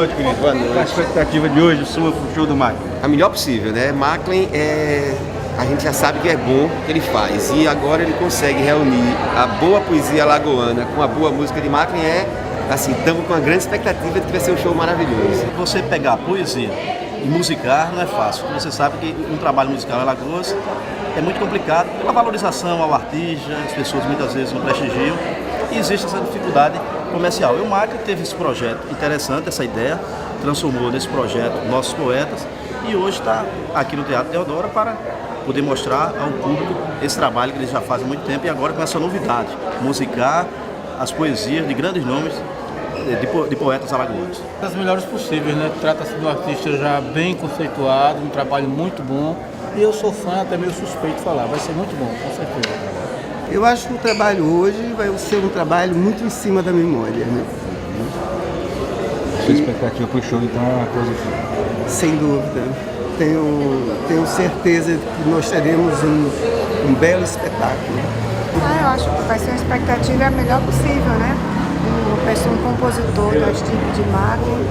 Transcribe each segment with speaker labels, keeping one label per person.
Speaker 1: noite, querido.
Speaker 2: Boa noite.
Speaker 1: A expectativa de hoje, sua pro show do Macklin?
Speaker 2: A melhor possível, né? Macklin a gente já sabe que é bom o que ele faz. E agora ele consegue reunir a boa poesia alagoana com a boa música de Macklin. Assim, estamos com uma grande expectativa de que vai ser um show maravilhoso.
Speaker 1: Você pegar poesia e musicar não é fácil. Você sabe que um trabalho musical em Alagoas é muito complicado pela valorização ao artista, as pessoas muitas vezes não prestigiam e existe essa dificuldade comercial. E o Macklin teve esse projeto interessante, essa ideia, transformou nesse projeto nossos poetas e hoje está aqui no Teatro Deodora para poder mostrar ao público esse trabalho que eles já fazem há muito tempo e agora com essa novidade, musicar as poesias de grandes nomes de poetas alagoanos.
Speaker 3: Das melhores possíveis, né? Trata-se de um artista já bem conceituado, um trabalho muito bom. E eu sou fã, até meio suspeito de falar. Vai ser muito bom, com certeza.
Speaker 4: Eu acho que o trabalho hoje vai ser um trabalho muito em cima da memória, né?
Speaker 5: Sua expectativa para o show, então, é uma coisa
Speaker 4: Sem dúvida. Tenho certeza que nós teremos um belo espetáculo.
Speaker 6: Eu acho que vai ser uma expectativa a melhor possível, né? Um compositor do tipo de Macklin,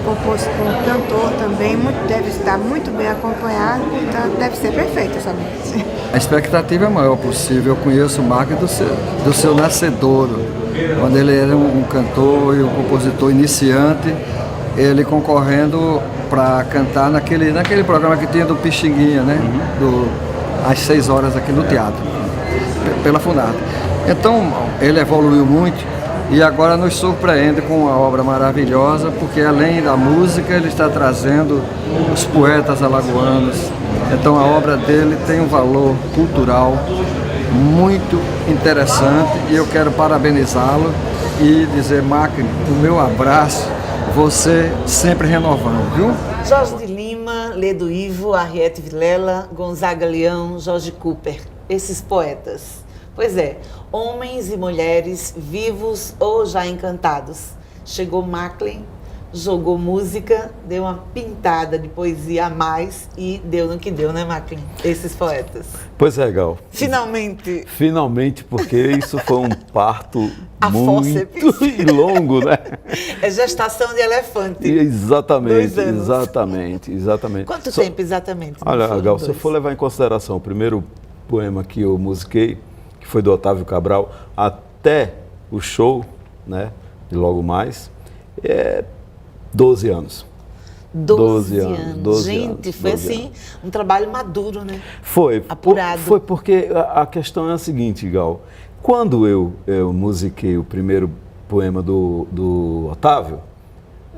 Speaker 6: um cantor também, deve estar muito bem acompanhado, então deve ser perfeito essa noite.
Speaker 7: A expectativa é a maior possível. Eu conheço o Macklin do seu nascedouro, quando ele era um cantor e um compositor iniciante, ele concorrendo para cantar naquele programa que tinha do Pixinguinha, né? Às 6 horas aqui no teatro, pela Funarte. Então, ele evoluiu muito. E agora nos surpreende com uma obra maravilhosa, porque além da música ele está trazendo os poetas alagoanos. Então a obra dele tem um valor cultural muito interessante e eu quero parabenizá-lo e dizer, Macklin, o meu abraço, você sempre renovando, viu?
Speaker 8: Jorge de Lima, Ledo Ivo, Arriete Vilela, Gonzaga Leão, Jorge Cooper, esses poetas. Pois é, homens e mulheres vivos ou já encantados. Chegou Macklin, jogou música, deu uma pintada de poesia a mais e deu no que deu, né, Macklin? Esses poetas.
Speaker 9: Pois é, Gal.
Speaker 8: Finalmente.
Speaker 9: Finalmente, porque isso foi um parto
Speaker 8: muito
Speaker 9: longo, né?
Speaker 8: É gestação de elefante.
Speaker 9: Exatamente,
Speaker 8: 2 anos.
Speaker 9: exatamente.
Speaker 8: Quanto tempo exatamente?
Speaker 9: Olha, Gal, se eu for levar em consideração o primeiro poema que eu musiquei, que foi do Otávio Cabral, até o show, né, de logo mais, 12 anos.
Speaker 8: 12 anos. Gente, foi
Speaker 9: 12
Speaker 8: assim,
Speaker 9: anos.
Speaker 8: um trabalho maduro, né?
Speaker 9: Foi.
Speaker 8: Apurado.
Speaker 9: Foi porque a questão é a seguinte, Gal. Quando eu musiquei o primeiro poema do Otávio,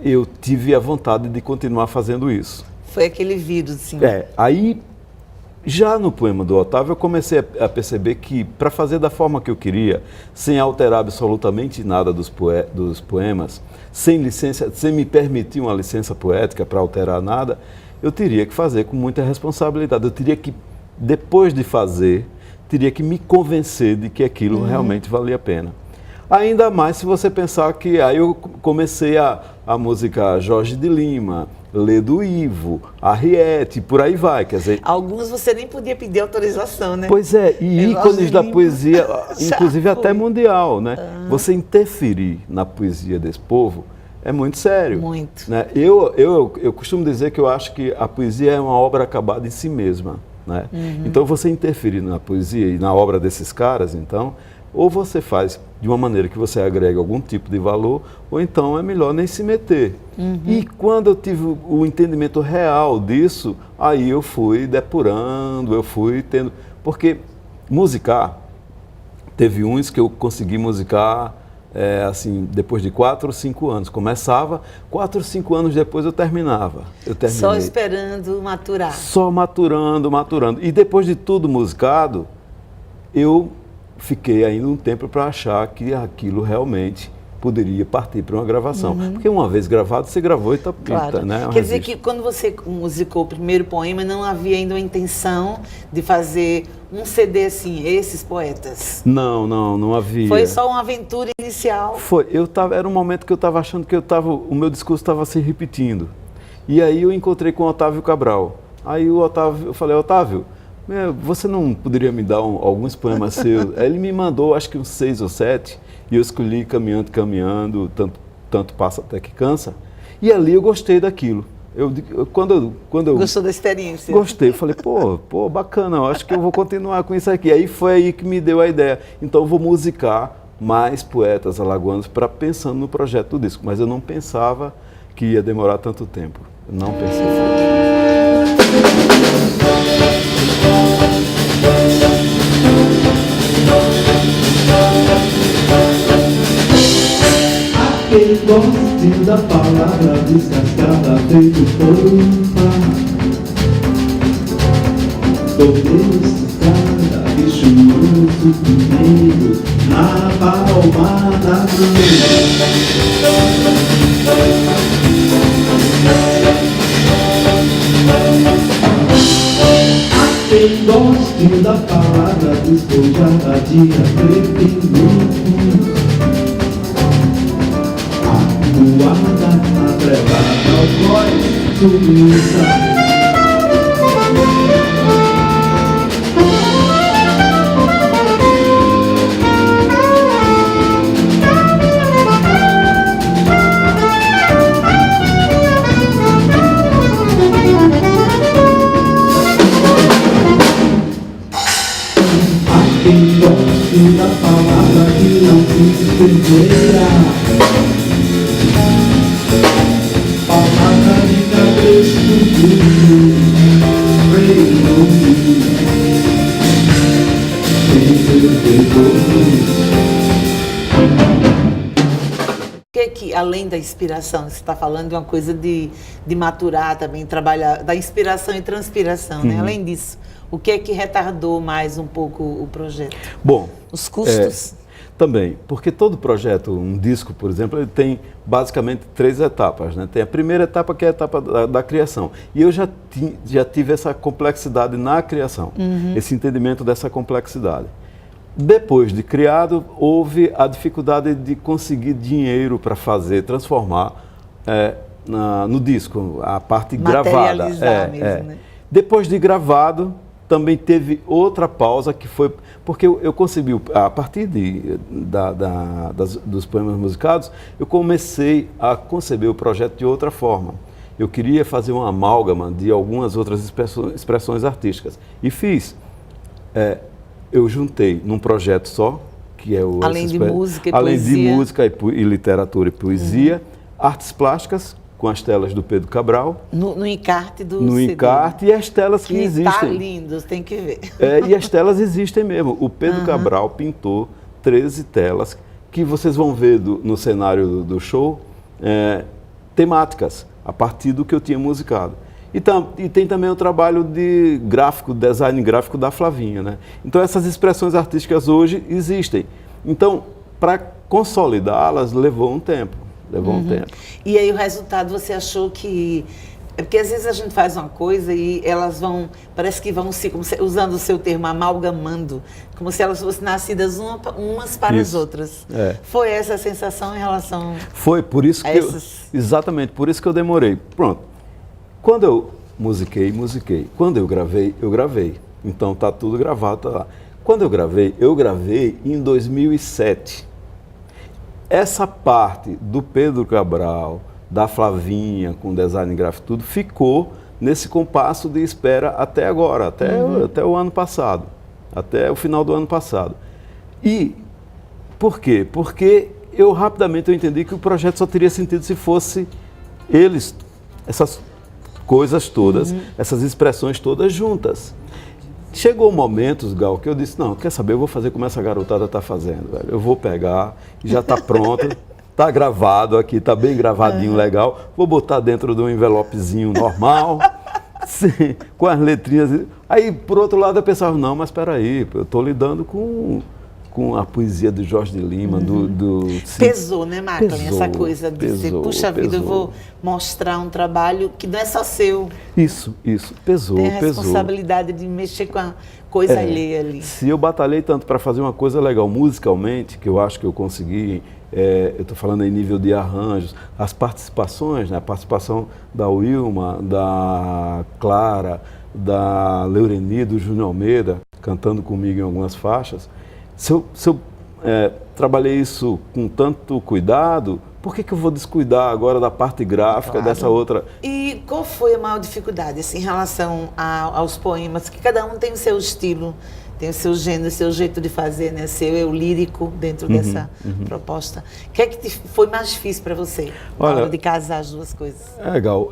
Speaker 9: eu tive a vontade de continuar fazendo isso.
Speaker 8: Foi aquele vírus, assim.
Speaker 9: Aí, já no poema do Otávio, eu comecei a perceber que, para fazer da forma que eu queria, sem alterar absolutamente nada dos poemas, sem me permitir uma licença poética para alterar nada, eu teria que fazer com muita responsabilidade. Eu teria que, depois de fazer, teria que me convencer de que aquilo realmente valia a pena. Ainda mais se você pensar que aí eu comecei a música Jorge de Lima, Ledo Ivo, Arriete, por aí vai, quer dizer...
Speaker 8: Alguns você nem podia pedir autorização, né?
Speaker 9: Pois é, e ícones da poesia, inclusive até mundial, né? Você interferir na poesia desse povo é muito sério.
Speaker 8: Muito.
Speaker 9: Né? Eu costumo dizer que eu acho que a poesia é uma obra acabada em si mesma, né? Então você interferir na poesia e na obra desses caras, então... Ou você faz de uma maneira que você agrega algum tipo de valor, ou então é melhor nem se meter. E quando eu tive o entendimento real disso, aí eu fui depurando, eu fui tendo... Porque musicar, teve uns que eu consegui musicar assim, depois de 4 ou 5 anos. Começava, 4 ou 5 anos depois eu terminava.
Speaker 8: Só esperando maturar.
Speaker 9: Só maturando. E depois de tudo musicado, eu... fiquei ainda um tempo para achar que aquilo realmente poderia partir para uma gravação. Porque uma vez gravado, você gravou e está
Speaker 8: claro.
Speaker 9: Né?
Speaker 8: Quer dizer que quando você musicou o primeiro poema, não havia ainda a intenção de fazer um CD assim, esses poetas?
Speaker 9: Não havia.
Speaker 8: Foi só uma aventura inicial?
Speaker 9: Foi. Era um momento que eu estava achando que o meu discurso estava se repetindo. E aí eu encontrei com o Otávio Cabral. Aí eu falei, Otávio, você não poderia me dar alguns poemas seus? Aí ele me mandou, acho que uns 6 ou 7, e eu escolhi Caminhando, Tanto Passa Até Que Cansa. E ali eu gostei daquilo. Quando eu
Speaker 8: Gostou da experiência?
Speaker 9: gostei, falei, pô, bacana, eu acho que eu vou continuar com isso aqui. Aí foi aí que me deu a ideia. Então eu vou musicar mais poetas alagoanos pensando no projeto do disco. Mas eu não pensava que ia demorar tanto tempo. Eu não pensei.
Speaker 10: Aquele goste da palavra descascada feito polpa, tomei esticada e chumoso primeiro na palma da Aquele goste da palavra despojada de arrependimento, voada, atrelada ao voz submissa. A quem goste da palavra que não se perdeira, palavra de cabresto duro, reino
Speaker 8: que além da inspiração, você está falando de uma coisa de maturar também, trabalhar, da inspiração e transpiração, né? Além disso, o que é que retardou mais um pouco o projeto?
Speaker 9: Bom,
Speaker 8: os custos?
Speaker 9: Também, porque todo projeto, um disco, por exemplo, ele tem basicamente 3 etapas, né? Tem a primeira etapa, que é a etapa da criação. E eu já tive essa complexidade na criação, esse entendimento dessa complexidade. Depois de criado, houve a dificuldade de conseguir dinheiro para transformar no disco, a parte gravada.
Speaker 8: Mesmo, né?
Speaker 9: Depois de gravado, também teve outra pausa, que foi porque eu concebi, a partir dos poemas musicados, eu comecei a conceber o projeto de outra forma. Eu queria fazer uma amálgama de algumas outras expressões artísticas. E fiz. Eu juntei num projeto só, que é o...
Speaker 8: Além de música e
Speaker 9: além
Speaker 8: poesia.
Speaker 9: de música e literatura e poesia, artes plásticas, com as telas do Pedro Cabral.
Speaker 8: No encarte do
Speaker 9: No
Speaker 8: CD.
Speaker 9: encarte, e as telas que existem.
Speaker 8: Está lindo, tem que ver.
Speaker 9: E as telas existem mesmo. O Pedro Cabral pintou 13 telas, que vocês vão ver no cenário do show, temáticas, a partir do que eu tinha musicado. E tem também o trabalho de design gráfico da Flavinha, né? Então essas expressões artísticas hoje existem. Então, para consolidá-las, levou um tempo.
Speaker 8: E aí o resultado, você achou que... Porque às vezes a gente faz uma coisa e elas vão, parece que vão se, usando o seu termo, amalgamando, como se elas fossem nascidas umas para as outras. Foi essa a sensação em relação
Speaker 9: Foi, por isso que exatamente, por isso que eu demorei. Pronto. Quando eu musiquei. Quando eu gravei. Então tá tudo gravado, tá lá. Quando eu gravei em 2007. Essa parte do Pedro Cabral, da Flavinha, com design gráfico, tudo, ficou nesse compasso de espera até agora, até o ano passado, até o final do ano passado. E por quê? Porque rapidamente eu entendi que o projeto só teria sentido se fosse eles, essas coisas todas, essas expressões todas juntas. Chegou momentos, Gal, que eu disse, não, quer saber, eu vou fazer como essa garotada está fazendo, velho. Eu vou pegar, já está pronto, está gravado aqui, está bem gravadinho, legal, vou botar dentro de um envelopezinho normal, sim, com as letrinhas. Aí, por outro lado, eu pensava, não, mas espera aí, eu estou lidando com a poesia do Jorge de Lima,
Speaker 8: Pesou, né, Macklin, essa coisa de dizer, puxa vida, eu vou mostrar um trabalho que não é só seu.
Speaker 9: Isso, pesou.
Speaker 8: Tem a responsabilidade de mexer com a coisa alheia ali.
Speaker 9: Se eu batalhei tanto para fazer uma coisa legal musicalmente, que eu acho que eu consegui, eu estou falando em nível de arranjos, as participações, né, a participação da Wilma, da Clara, da Leureni, do Júnior Almeida, cantando comigo em algumas faixas. Se eu trabalhei isso com tanto cuidado, por que eu vou descuidar agora da parte gráfica, dessa outra?
Speaker 8: E qual foi a maior dificuldade assim, em relação aos poemas? Que cada um tem o seu estilo, tem o seu gênero, o seu jeito de fazer, né? Seu eu lírico dentro dessa proposta. O que é que foi mais difícil para você, na hora de casar as duas coisas?
Speaker 9: Legal.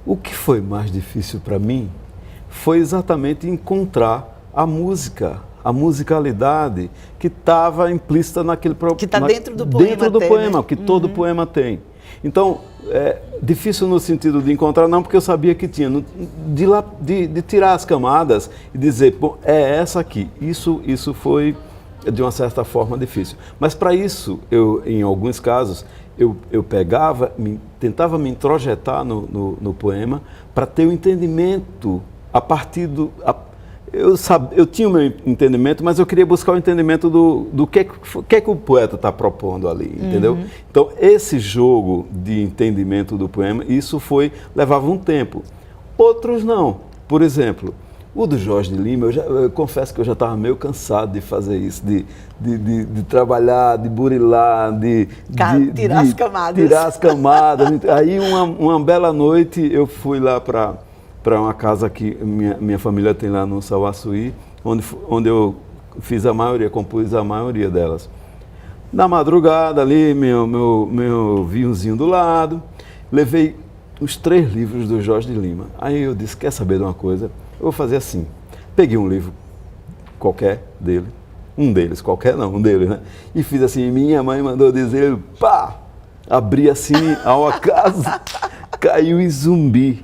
Speaker 9: O que foi mais difícil para mim foi exatamente encontrar a música, a musicalidade que estava implícita naquele
Speaker 8: que está dentro do poema.
Speaker 9: Dentro do poema, que todo poema tem. Então, difícil no sentido de encontrar, não, porque eu sabia que tinha. De tirar as camadas e dizer, bom, é essa aqui. Isso foi, de uma certa forma, difícil. Mas para isso, em alguns casos, eu pegava, tentava me introjetar no poema para ter o entendimento a partir do... Eu tinha o meu entendimento, mas eu queria buscar o entendimento do que o poeta está propondo ali, entendeu? Então, esse jogo de entendimento do poema, levava um tempo. Outros não. Por exemplo, o do Jorge de Lima, eu confesso que eu já estava meio cansado de fazer isso, de trabalhar, de burilar,
Speaker 8: tirar as camadas.
Speaker 9: Tirar as camadas. Aí, uma bela noite, eu fui lá para uma casa que minha família tem lá no Sauaçuí, onde eu compus a maioria delas. Na madrugada ali, meu vinhozinho do lado, levei os 3 livros do Jorge de Lima. Aí eu disse, quer saber de uma coisa? Eu vou fazer assim. Peguei um livro qualquer dele, um deles, né? E fiz assim, minha mãe mandou dizer, pá! Abri assim, ao acaso, caiu em Zumbi,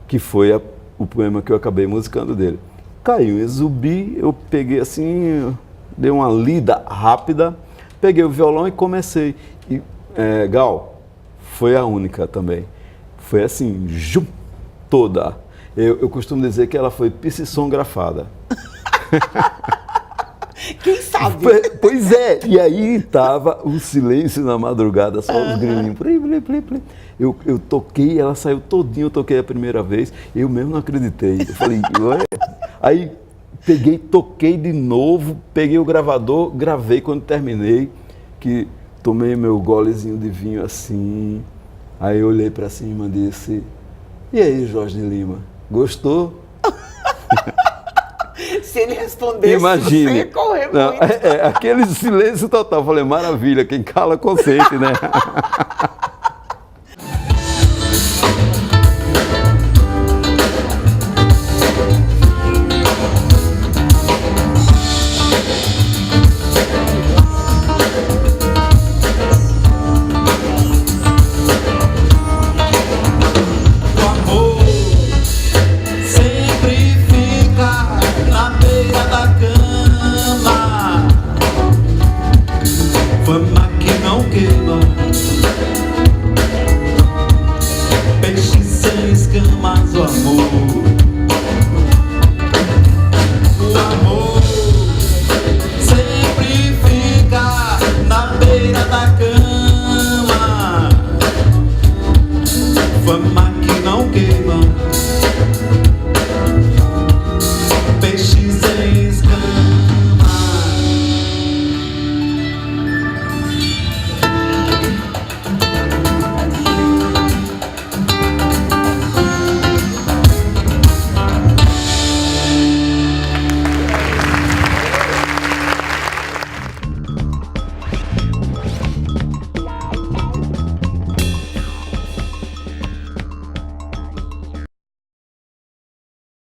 Speaker 9: que foi o poema que eu acabei musicando dele. Caiu em Zumbi, eu peguei assim, dei uma lida rápida, peguei o violão e comecei. E, Gal, foi a única também. Foi assim, toda. Eu costumo dizer que ela foi psissongrafada.
Speaker 8: Quem sabe?
Speaker 9: Pois é, e aí estava o silêncio na madrugada, só os grilinhos. Eu toquei, ela saiu todinha, eu toquei a primeira vez, eu mesmo não acreditei. Eu falei, ué? Aí toquei de novo, peguei o gravador, gravei quando terminei, que tomei meu golezinho de vinho assim, aí eu olhei para cima e disse, e aí, Jorge de Lima, gostou?
Speaker 8: Se ele respondesse,
Speaker 9: imagine,
Speaker 8: você ia correr
Speaker 9: não,
Speaker 8: muito.
Speaker 9: Aquele silêncio total. Eu falei, maravilha, quem cala consente, né?